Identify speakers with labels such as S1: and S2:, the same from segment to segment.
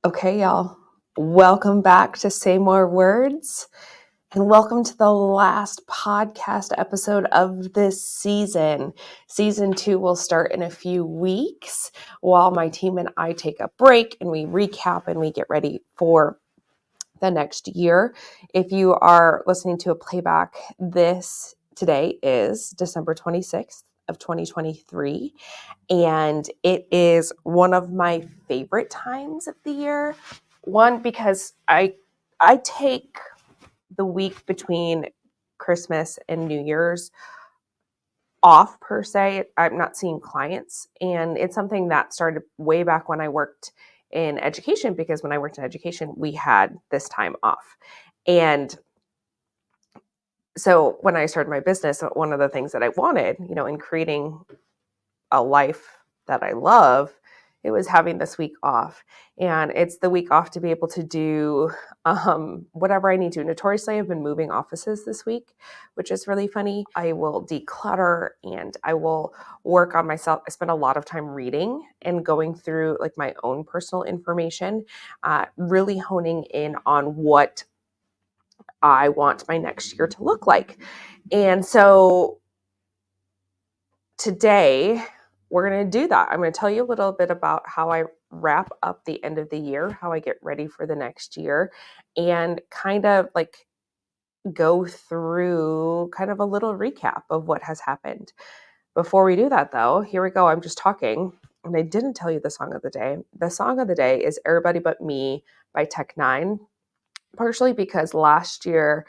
S1: Okay, y'all, welcome back to Say More Words, and welcome to the last podcast episode of this season. Season 2 will start in a few weeks while my team and I take a break and we recap and we get ready for the next year. If you are listening to a playback, today is December 26th of 2023. And it is one of my favorite times of the year. One, because I take the week between Christmas and New Year's off per se. I'm not seeing clients. And it's something that started way back when I worked in education, because when I worked in education, we had this time off. And so when I started my business, one of the things that I wanted, in creating a life that I love, it was having this week off. And it's the week off to be able to do whatever I need to. Notoriously, I've been moving offices this week, which is really funny. I will declutter and I will work on myself. I spend a lot of time reading and going through like my own personal information, really honing in on what I want my next year to look like. And so today, we're going to do that. I'm going to tell you a little bit about how I wrap up the end of the year, how I get ready for the next year, and kind of like go through kind of a little recap of what has happened. Before we do that, though, here we go. I'm just talking, and I didn't tell you the song of the day. The song of the day is Erbody But Me by Tech9, partially because last year,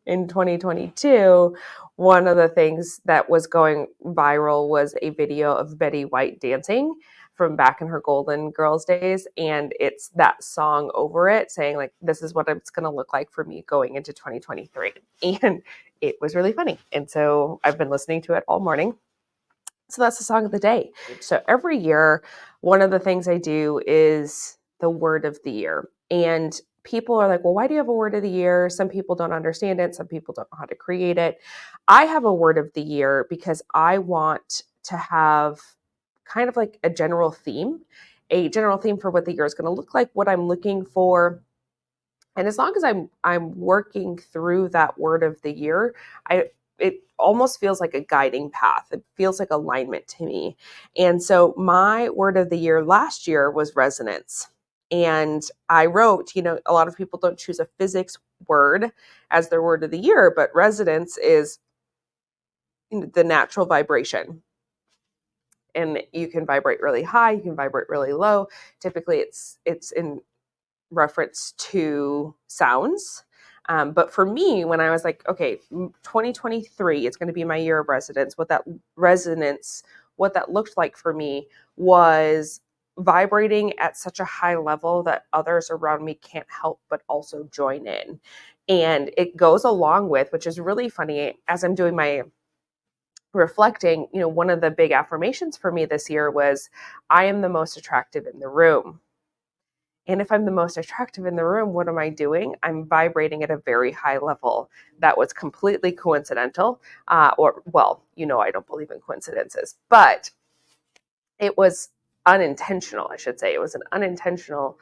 S1: in 2022, one of the things that was going viral was a video of Betty White dancing from back in her Golden Girls days. And it's that song over it saying like, this is what it's going to look like for me going into 2023. And it was really funny. And so I've been listening to it all morning. So that's the song of the day. So every year, one of the things I do is the word of the year. And people are like, well, why do you have a word of the year? Some people don't understand it. Some people don't know how to create it. I have a word of the year because I want to have kind of like a general theme for what the year is going to look like, what I'm looking for. And as long as I'm working through that word of the year, it almost feels like a guiding path. It feels like alignment to me. And so my word of the year last year was resonance. And I wrote, a lot of people don't choose a physics word as their word of the year, but resonance is the natural vibration. And you can vibrate really high, you can vibrate really low. Typically it's in reference to sounds. But for me, when I was like, okay, 2023, it's going to be my year of resonance, what that looked like for me was vibrating at such a high level that others around me can't help but also join in. And it goes along with, which is really funny, as I'm doing my reflecting, one of the big affirmations for me this year was, I am the most attractive in the room. And if I'm the most attractive in the room, what am I doing? I'm vibrating at a very high level. That was completely coincidental. I don't believe in coincidences, but it was unintentional, I should say. It was an unintentional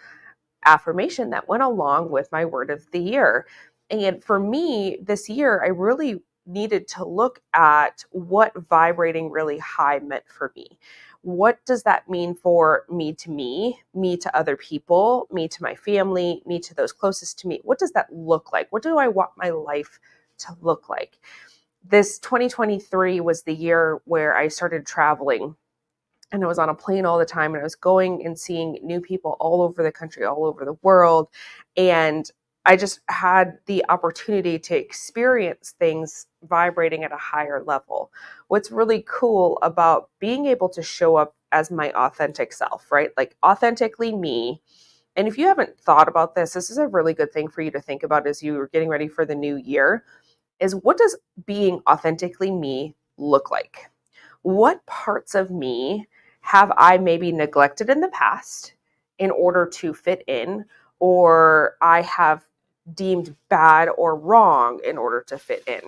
S1: affirmation that went along with my word of the year. And for me, this year, I really needed to look at what vibrating really high meant for me. What does that mean for me to other people, me to my family, me to those closest to me? What does that look like? What do I want my life to look like? This 2023 was the year where I started traveling, and I was on a plane all the time, and I was going and seeing new people all over the country, all over the world. And I just had the opportunity to experience things vibrating at a higher level. What's really cool about being able to show up as my authentic self, right? Like authentically me. And if you haven't thought about this, this is a really good thing for you to think about as you are getting ready for the new year, is what does being authentically me look like? What parts of me have I maybe neglected in the past in order to fit in, or I have deemed bad or wrong in order to fit in?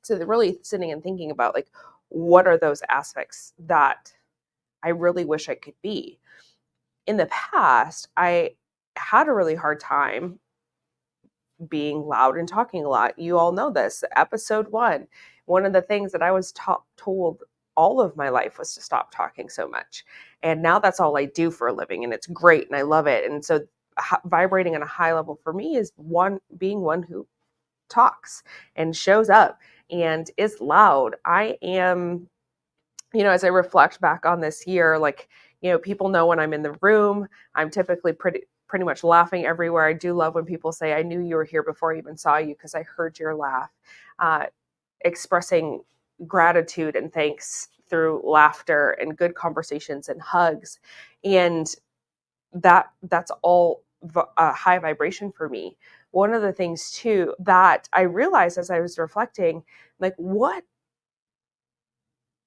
S1: So they're really sitting and thinking about like, what are those aspects that I really wish I could be? in the past, I had a really hard time being loud and talking a lot. You all know this. Episode one of the things that I was told all of my life was to stop talking so much. And now that's all I do for a living, and it's great, and I love it. And so vibrating on a high level for me is being one who talks and shows up and is loud. I am, as I reflect back on this year, like, people know when I'm in the room. I'm typically pretty much laughing everywhere. I do love when people say, I knew you were here before I even saw you because I heard your laugh. Expressing gratitude and thanks through laughter and good conversations and hugs. And that's all a high vibration for me. One of the things too that I realized as I was reflecting, like,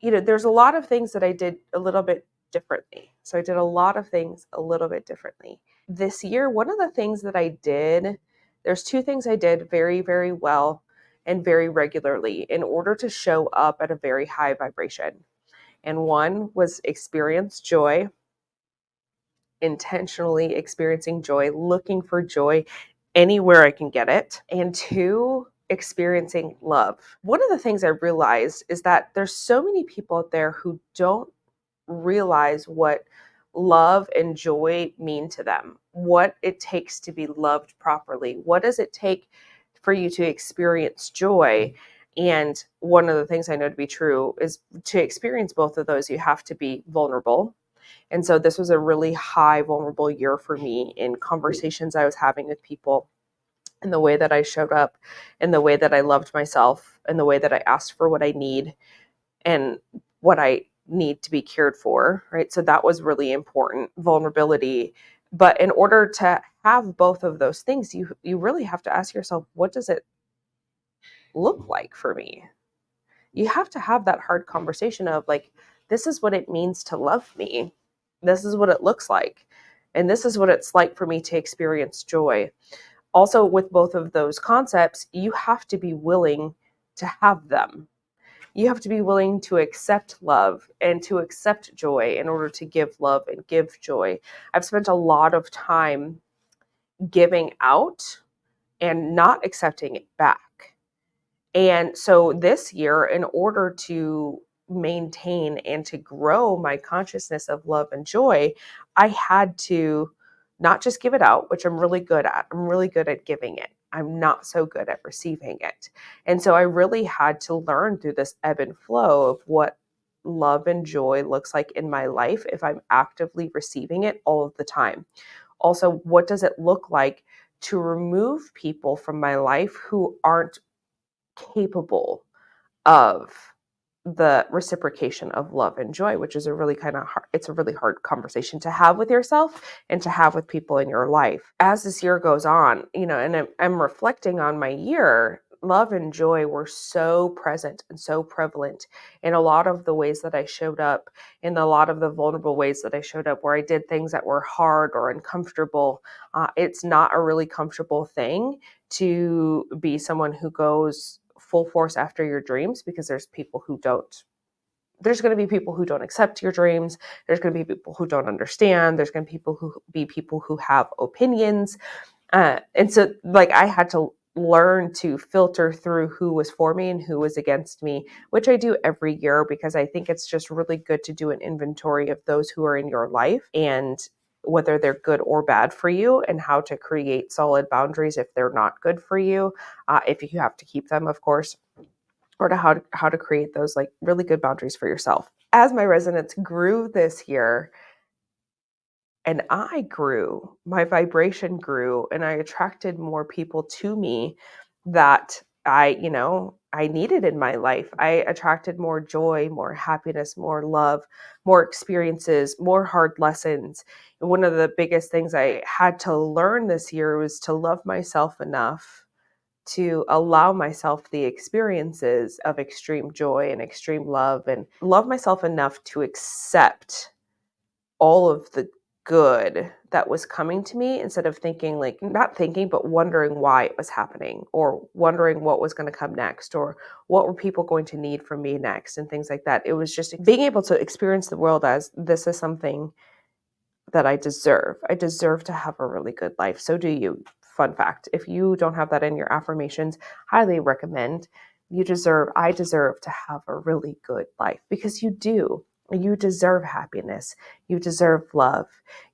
S1: there's a lot of things that I did a little bit differently. So I did a lot of things a little bit differently. This year, one of the things that I did, there's two things I did very, very well and very regularly in order to show up at a very high vibration. And one was experience joy, intentionally experiencing joy, looking for joy anywhere I can get it. And two, experiencing love. One of the things I realized is that there's so many people out there who don't realize what love and joy mean to them, what it takes to be loved properly. What does it take for you to experience joy? And one of the things I know to be true is to experience both of those, you have to be vulnerable. And so this was a really high vulnerable year for me in conversations I was having with people, in the way that I showed up, in the way that I loved myself, in the way that I asked for what I need and what I need to be cared for, right? So that was really important, vulnerability. But in order to have both of those things, you really have to ask yourself, what does it look like for me? You have to have that hard conversation of like, this is what it means to love me. This is what it looks like. And this is what it's like for me to experience joy. Also, with both of those concepts, you have to be willing to have them. You have to be willing to accept love and to accept joy in order to give love and give joy. I've spent a lot of time giving out and not accepting it back. And so this year, in order to maintain and to grow my consciousness of love and joy, I had to not just give it out, which I'm really good at. I'm really good at giving it. I'm not so good at receiving it. And so I really had to learn through this ebb and flow of what love and joy looks like in my life if I'm actively receiving it all of the time. Also, what does it look like to remove people from my life who aren't capable of the reciprocation of love and joy, which is a really kind of hard, it's a really hard conversation to have with yourself and to have with people in your life. As this year goes on, and I'm reflecting on my year, love and joy were so present and so prevalent in a lot of the ways that I showed up, in a lot of the vulnerable ways that I showed up, where I did things that were hard or uncomfortable. It's not a really comfortable thing to be someone who goes full force after your dreams, because there's going to be people who don't accept your dreams. There's going to be people who don't understand. There's going to be people who have opinions. And so like I had to learn to filter through who was for me and who was against me, which I do every year because I think it's just really good to do an inventory of those who are in your life and whether they're good or bad for you, and how to create solid boundaries if they're not good for you, if you have to keep them, of course, or to how to create those like really good boundaries for yourself. As my resonance grew this year, and I grew, my vibration grew, and I attracted more people to me that I needed in my life. I attracted more joy, more happiness, more love, more experiences, more hard lessons. And one of the biggest things I had to learn this year was to love myself enough to allow myself the experiences of extreme joy and extreme love, and love myself enough to accept all of the good that was coming to me, instead of thinking, like, not thinking, but wondering why it was happening, or wondering what was going to come next, or what were people going to need from me next, and things like that. It was just being able to experience the world as, this is something that I deserve. I deserve to have a really good life. So do you. Fun fact. If you don't have that in your affirmations, highly recommend. I deserve to have a really good life, because you do. You deserve happiness. You deserve love.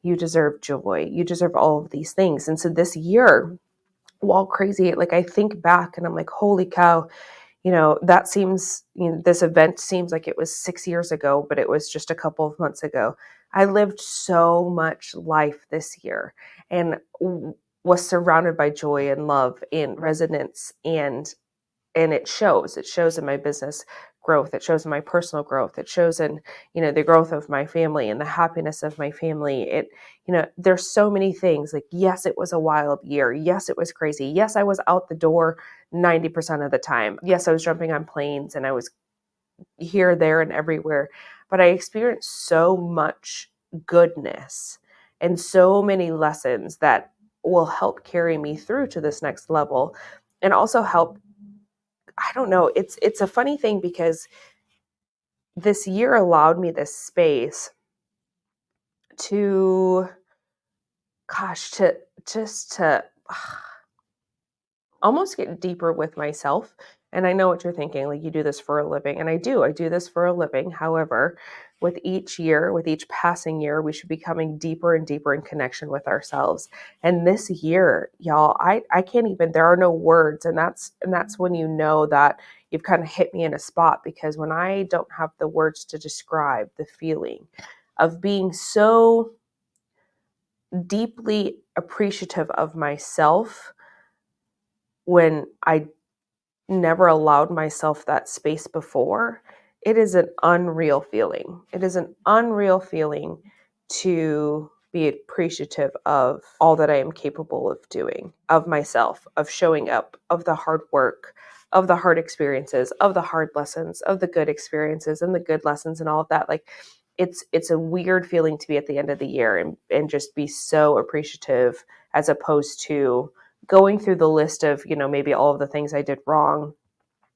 S1: You deserve joy. You deserve all of these things. And so this year, while crazy, like I think back and I'm like, holy cow, that seems, this event seems like it was 6 years ago, but it was just a couple of months ago. I lived so much life this year and was surrounded by joy and love and resonance, and it shows in my business growth, it shows in my personal growth, it shows in the growth of my family and the happiness of my family. There's so many things. Like, yes, it was a wild year, yes, it was crazy, yes, I was out the door 90% of the time, yes, I was jumping on planes and I was here, there, and everywhere, but I experienced so much goodness and so many lessons that will help carry me through to this next level, and also help. I don't know. It's a funny thing, because this year allowed me this space to, gosh, to just to almost get deeper with myself. And I know what you're thinking, like, you do this for a living. And I do this for a living. However, with each year, with each passing year, we should be coming deeper and deeper in connection with ourselves. And this year, y'all, I can't even, there are no words. And that's when you know that you've kind of hit me in a spot, because when I don't have the words to describe the feeling of being so deeply appreciative of myself, when I never allowed myself that space before, it is an unreal feeling. It is an unreal feeling to be appreciative of all that I am capable of doing, of myself, of showing up, of the hard work, of the hard experiences, of the hard lessons, of the good experiences and the good lessons and all of that. Like, it's a weird feeling to be at the end of the year and just be so appreciative, as opposed to going through the list of, maybe all of the things I did wrong,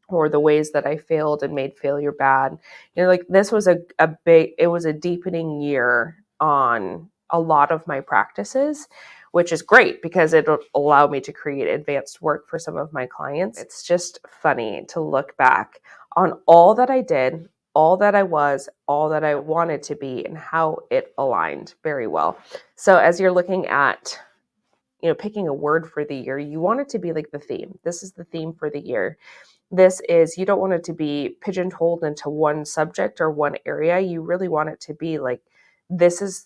S1: or the ways that I failed and made failure bad. Like, this was it was a deepening year on a lot of my practices, which is great because it'll allow me to create advanced work for some of my clients. It's just funny to look back on all that I did, all that I was, all that I wanted to be, and how it aligned very well. So as you're looking at, picking a word for the year, you want it to be like the theme. This is the theme for the year. You don't want it to be pigeonholed into one subject or one area. You really want it to be like, this is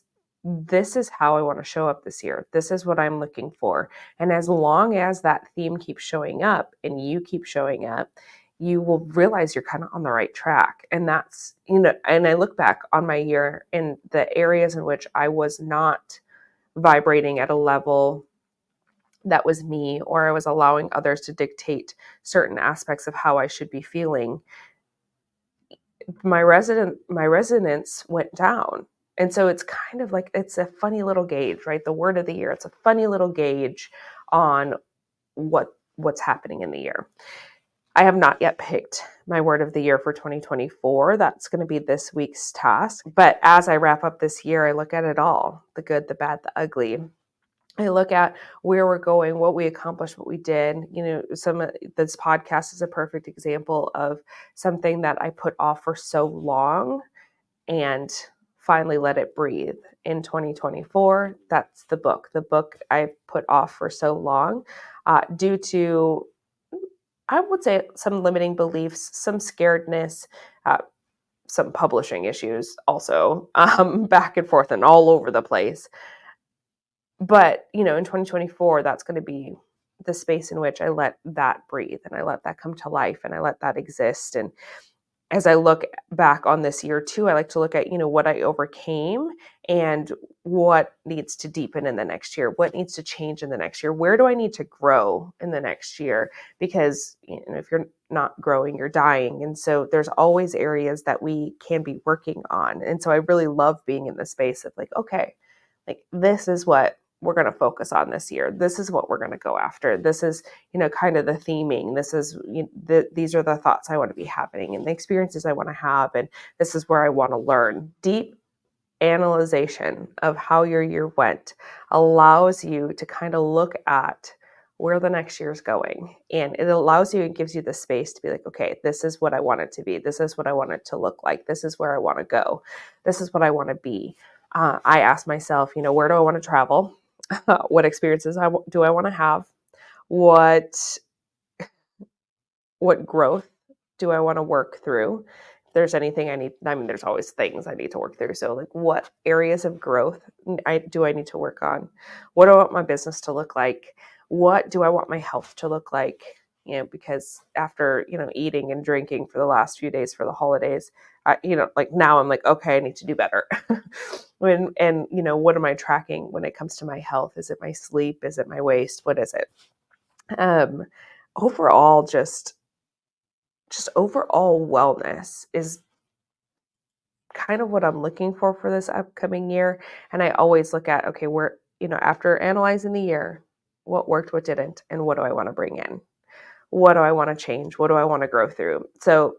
S1: how I want to show up this year. This is what I'm looking for. And as long as that theme keeps showing up and you keep showing up, you will realize you're kind of on the right track. And that's, and I look back on my year in the areas in which I was not vibrating at a level that was me, or I was allowing others to dictate certain aspects of how I should be feeling. My resonance went down. And so it's kind of like, it's a funny little gauge, right? The word of the year, it's a funny little gauge on what's happening in the year. I have not yet picked my word of the year for 2024. That's going to be this week's task. But as I wrap up this year, I look at it all, the good, the bad, the ugly. I look at where we're going, what we accomplished, what we did. This podcast is a perfect example of something that I put off for so long and finally let it breathe in 2024. That's the book I put off for so long, due to, I would say, some limiting beliefs, some scaredness, some publishing issues also, back and forth and all over the place. But, in 2024, that's going to be the space in which I let that breathe and I let that come to life and I let that exist. And as I look back on this year too, I like to look at, what I overcame and what needs to deepen in the next year, what needs to change in the next year, where do I need to grow in the next year? Because, if you're not growing, you're dying. And so there's always areas that we can be working on. And so I really love being in the space of like, okay, like, this is what we're going to focus on this year. This is what we're going to go after. This is, kind of the theming. This is, these are the thoughts I want to be having and the experiences I want to have. And this is where I want to learn deep analyzation of how your year went allows you to kind of look at where the next year is going. And it allows you, it gives you the space to be like, okay, this is what I want it to be. This is what I want it to look like. This is where I want to go. This is what I want to be. I ask myself, where do I want to travel? What experiences do I want to have? What growth do I want to work through? If there's anything there's always things I need to work through. So like, what areas of growth do I need to work on? What do I want my business to look like? What do I want my health to look like? Because after, eating and drinking for the last few days for the holidays, like now I'm like, okay, I need to do better. What am I tracking when it comes to my health? Is it my sleep? Is it my waist? What is it? Overall, just overall wellness is kind of what I'm looking for this upcoming year. And I always look at, okay, after analyzing the year, what worked, what didn't, and what do I want to bring in? What do I want to change? What do I want to grow through? So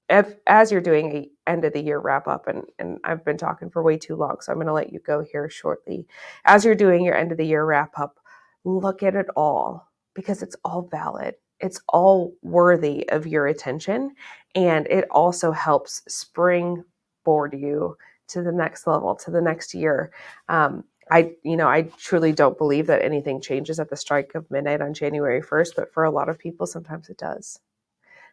S1: as you're doing a end of the year wrap up, and I've been talking for way too long, so I'm going to let you go here shortly. As you're doing your end of the year wrap up, look at it all, because it's all valid. It's all worthy of your attention. And it also helps springboard you to the next level, to the next year. I truly don't believe that anything changes at the strike of midnight on January 1st, but for a lot of people, sometimes it does.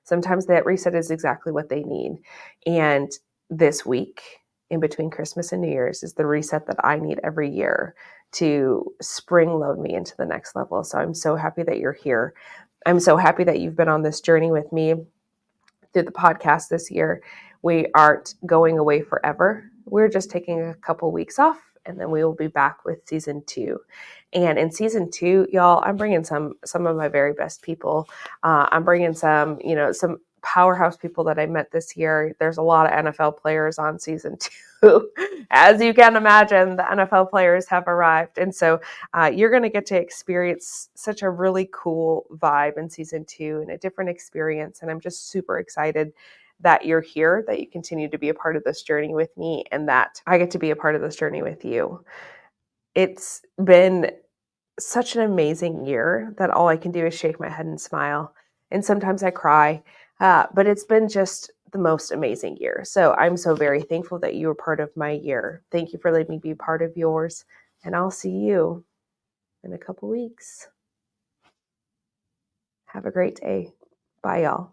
S1: Sometimes that reset is exactly what they need. And this week, in between Christmas and New Year's, is the reset that I need every year to spring load me into the next level. So I'm so happy that you're here. I'm so happy that you've been on this journey with me through the podcast this year. We aren't going away forever. We're just taking a couple weeks off, and then we will be back with season 2. And in season 2, y'all, I'm bringing some of my very best people. I'm bringing some powerhouse people that I met this year. There's a lot of NFL players on season 2. As you can imagine, the NFL players have arrived. And so you're going to get to experience such a really cool vibe in season 2 and a different experience. And I'm just super excited that you're here, that you continue to be a part of this journey with me, and that I get to be a part of this journey with you. It's been such an amazing year that all I can do is shake my head and smile. And sometimes I cry, but it's been just the most amazing year. So I'm so very thankful that you were part of my year. Thank you for letting me be part of yours. And I'll see you in a couple weeks. Have a great day. Bye, y'all.